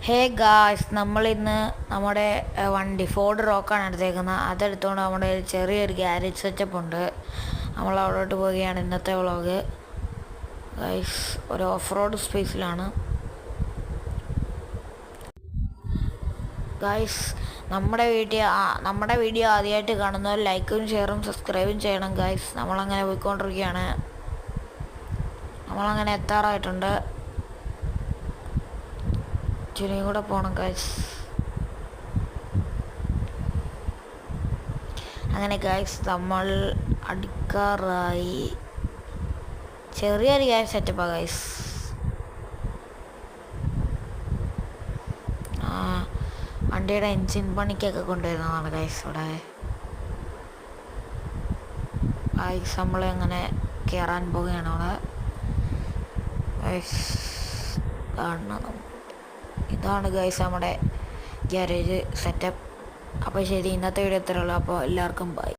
Hey guys, നമ്മളിന്ന് നമ്മുടെ വണ്ടി ഫോർഡ് റോക്കാണ് എടുത്തേക്കുന്നത്. അതെടുത്തുകൊണ്ട് നമ്മുടെ ഒരു ചെറിയൊരു ഗ്യാരേജ് സെറ്റപ്പ് ഉണ്ട്. നമ്മൾ അവിടോട്ട് പോവുകയാണ് ഇന്നത്തെ വ്ളോഗ്. ഗായ്സ്, ഒരു ഓഫ് റോഡ് സ്പേസിലാണ്. ഗായ്സ്, നമ്മുടെ വീഡിയോ ആദ്യമായിട്ട് കാണുന്നവർ ലൈക്കും ഷെയറും സബ്സ്ക്രൈബും ചെയ്യണം ഗായ്സ്. നമ്മളങ്ങനെ പോയിക്കൊണ്ടിരിക്കുകയാണ്. നമ്മളങ്ങനെ എത്താറായിട്ടുണ്ട്. ഇച്ചിരിയും കൂടെ പോകണം ഗായ്സ്. അങ്ങനെ ഗായ്സ്, നമ്മൾ അടുക്കാറായി. ചെറിയൊരു ഗ്യാസ് സെറ്റപ്പാണ് ഗായ്സ്. വണ്ടിയുടെ എൻജിൻ പണിക്കൊക്കെ കൊണ്ടുവരുന്നതാണ് ഗായ്സ് ഇവിടെ. ഗായ്സ്, നമ്മളങ്ങനെ കയറാൻ പോവുകയാണ് അവിടെ. ഗായ്സ്, ഇതാണ് ഗായ്സ് നമ്മുടെ ഗ്യാരേജ് സെറ്റപ്പ്. അപ്പോൾ ശരി, ഇന്നത്തെ വീഡിയോ ഇത്രയുള്ളൂ. അപ്പോൾ എല്ലാവർക്കും ബൈ.